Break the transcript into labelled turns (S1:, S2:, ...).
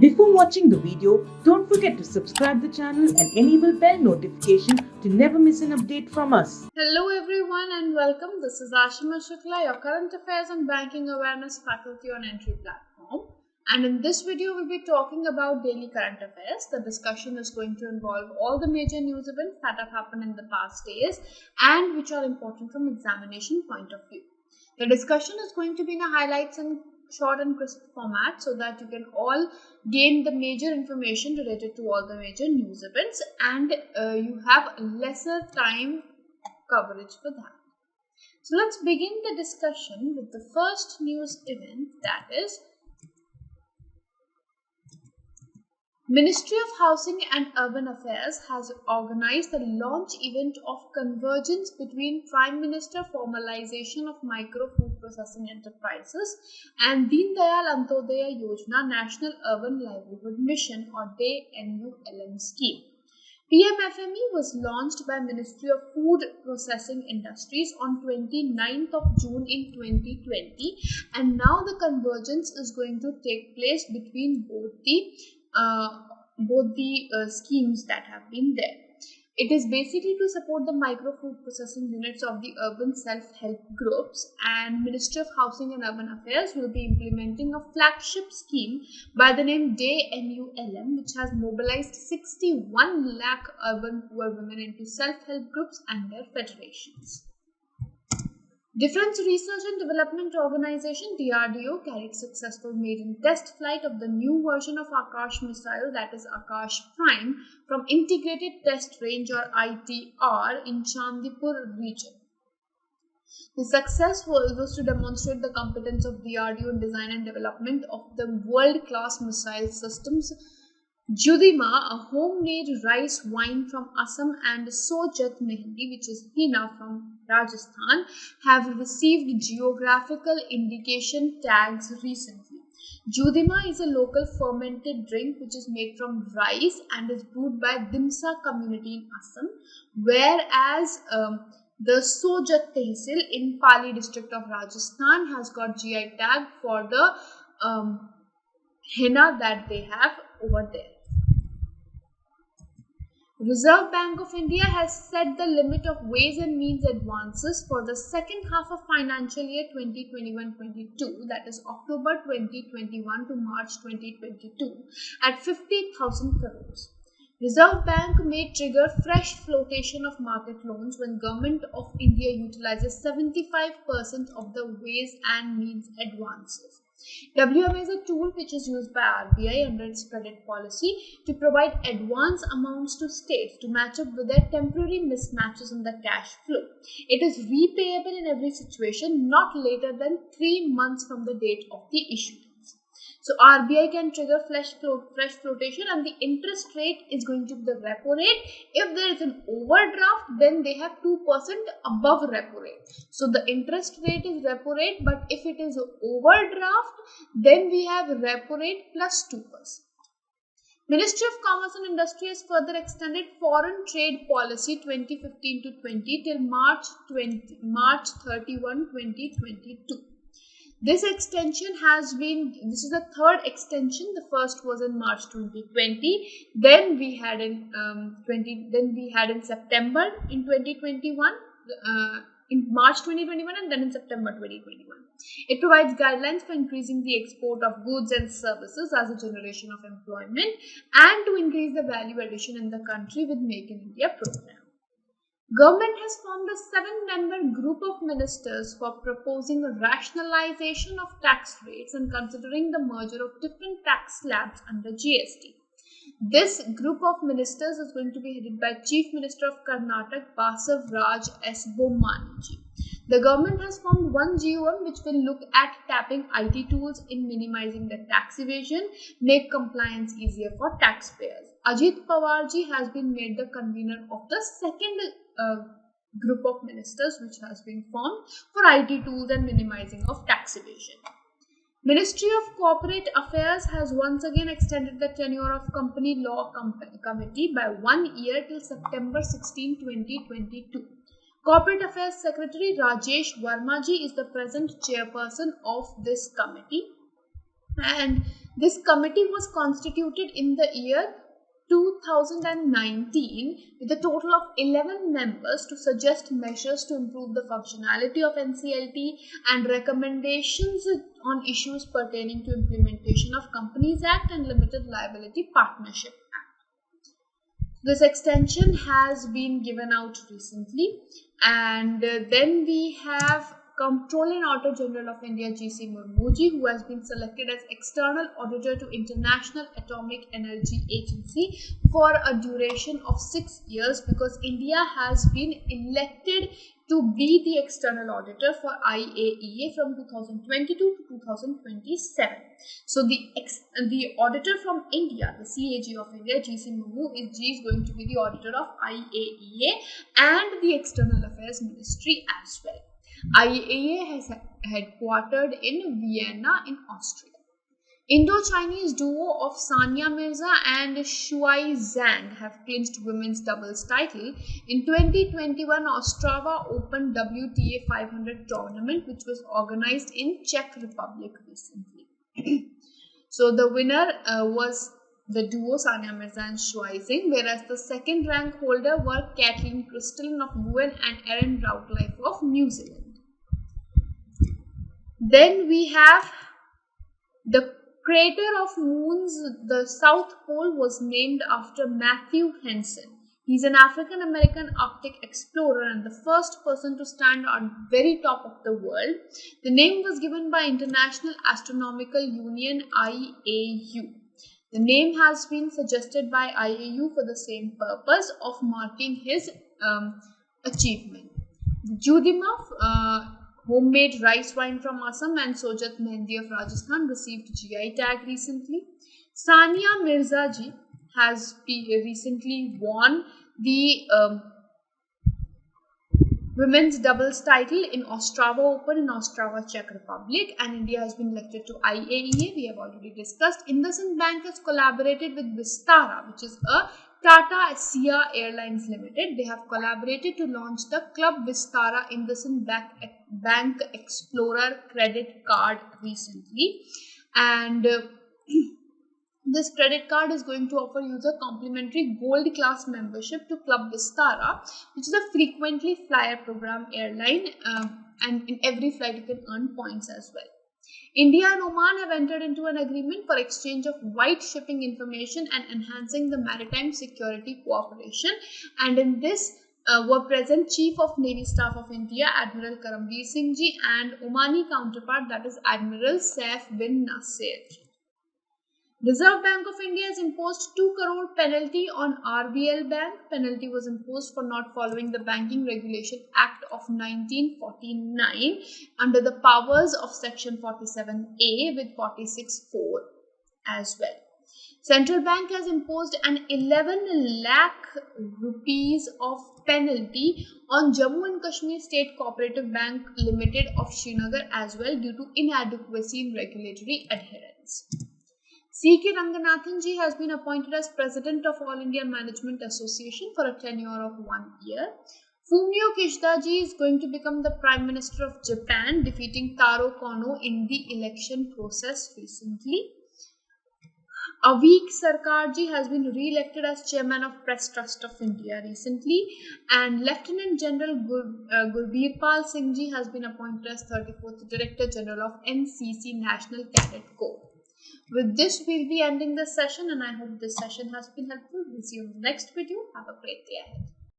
S1: Before watching the video, don't forget to subscribe the channel and enable bell notification to never miss an update from us.
S2: Hello everyone and welcome. This is Ashima Shukla, your current affairs and banking awareness faculty on Entry platform. And in this video, we'll be talking about daily current affairs. The discussion is going to involve all the major news events that have happened in the past days and which are important from examination point of view. The discussion is going to be in a highlights and short and crisp format so that you can all gain the major information related to all the major news events and you have lesser time coverage for that. So let's begin the discussion with the first news event, that is Ministry of Housing and Urban Affairs has organized the launch event of Convergence between Prime Minister Formalization of Micro Food Processing Enterprises and Deen Dayal Antyodaya Yojana National Urban Livelihood Mission or DNULM scheme. PMFME was launched by Ministry of Food Processing Industries on 29th of June in 2020, and now the convergence is going to take place between both the schemes that have been there. It is basically to support the micro food processing units of the urban self-help groups, and Ministry of Housing and Urban Affairs will be implementing a flagship scheme by the name DNULM, which has mobilized 61 lakh urban poor women into self-help groups and their federations. Defense Research and Development Organization DRDO carried successful maiden test flight of the new version of Akash missile, that is Akash Prime, from Integrated Test Range or ITR in Chandipur region. The success was to demonstrate the competence of DRDO in design and development of the world-class missile systems. Judima, a home-made rice wine from Assam, and Sojat Mehendi, which is henna from Rajasthan, have received geographical indication tags recently. Judima is a local fermented drink which is made from rice and is brewed by Dimsa community in Assam, whereas the Sojat Tehsil in Pali district of Rajasthan has got GI tag for the henna that they have over there. Reserve Bank of India has set the limit of ways and means advances for the second half of financial year 2021-22, that is October 2021 to March 2022, at 50,000 crores. Reserve Bank may trigger fresh flotation of market loans when Government of India utilizes 75% of the ways and means advances. WMA is a tool which is used by RBI under its credit policy to provide advance amounts to states to match up with their temporary mismatches in the cash flow. It is repayable in every situation not later than 3 months from the date of the issuance. So RBI can trigger fresh flotation, and the interest rate is going to be the repo rate. If there is an overdraft, then they have 2% above repo rate. So the interest rate is repo rate, but if it is overdraft, then we have repo rate plus 2%. Ministry of Commerce and Industry has further extended Foreign Trade Policy 2015 to 20 till March 31, 2022. This extension this is the third extension. The first was in March 2020. Then we had in September in 2021, in March 2021, and then in September 2021. It provides guidelines for increasing the export of goods and services as a generation of employment and to increase the value addition in the country with Make in India program. Government has formed a 7-member group of ministers for proposing a rationalization of tax rates and considering the merger of different tax slabs under GST. This group of ministers is going to be headed by Chief Minister of Karnataka, Basav Raj S. Bommaniji. The government has formed one GOM which will look at tapping IT tools in minimizing the tax evasion, make compliance easier for taxpayers. Ajit Pawarji has been made the convener of the second group of ministers which has been formed for IT tools and minimizing of tax evasion. Ministry of Corporate Affairs has once again extended the tenure of Company Law Committee by 1 year till September 16, 2022. Corporate Affairs Secretary Rajesh Verma ji is the present chairperson of this committee, and This committee was constituted in the year 2019 with a total of 11 members to suggest measures to improve the functionality of NCLT and recommendations on issues pertaining to implementation of Companies Act and Limited Liability Partnership Act. This extension has been given out recently, and then we have Comptroller and Auditor General of India G.C. Murmuji, who has been selected as External Auditor to International Atomic Energy Agency for a duration of 6 years, because India has been elected to be the External Auditor for IAEA from 2022 to 2027. So the Auditor from India, the CAG of India, G.C. Murmu, is going to be the Auditor of IAEA and the External Affairs Ministry as well. IAEA has headquartered in Vienna in Austria. Indo-Chinese duo of Sania Mirza and Shuai Zhang have clinched women's doubles title in 2021 Ostrava Open WTA 500 tournament, which was organized in Czech Republic recently. So the winner was the duo Sania Mirza and Shuai Zhang, whereas the second rank holder were Kathleen Crystalline of UN and Erin Routlife of New Zealand. Then we have the crater of moons. The South Pole was named after Matthew Henson. He's an African-American Arctic explorer and the first person to stand on the very top of the world. The name was given by International Astronomical Union, IAU. The name has been suggested by IAU for the same purpose of marking his achievement. Judimov, homemade rice wine from Assam, and Sojat Mehndi of Rajasthan received GI tag recently. Sania Mirza ji has recently won the women's doubles title in Ostrava Open in Ostrava, Czech Republic, and India has been elected to IAEA. We have already discussed. IndusInd Bank has collaborated with Vistara, which is a Tata Sia Airlines Limited. They have collaborated to launch the Club Vistara IndusInd Bank Explorer credit card recently, and this credit card is going to offer user complimentary gold class membership to Club Vistara, which is a frequently flyer program airline, and in every flight you can earn points as well. India and Oman have entered into an agreement for exchange of white shipping information and enhancing the maritime security cooperation. And in this were present Chief of Navy Staff of India, Admiral Karamveer Singh ji, and Omani counterpart, that is Admiral Saif bin Nasser. Reserve Bank of India has imposed 2 crore penalty on RBL Bank. Penalty was imposed for not following the Banking Regulation Act of 1949 under the powers of Section 47A with 46(4) as well. Central Bank has imposed an 11 lakh rupees of penalty on Jammu and Kashmir State Cooperative Bank Limited of Srinagar as well due to inadequacy in regulatory adherence. C.K. Ranganathan ji has been appointed as President of All India Management Association for a tenure of 1 year. Fumio Kishida ji is going to become the Prime Minister of Japan, defeating Taro Kono in the election process recently. Avik Sarkar ji has been re-elected as Chairman of Press Trust of India recently, and Lieutenant General Gurbir Pal Singh ji has been appointed as 34th Director General of NCC National Cadet Corps. With this, we'll be ending this session, and I hope this session has been helpful. We'll see you in the next video. Have a great day ahead.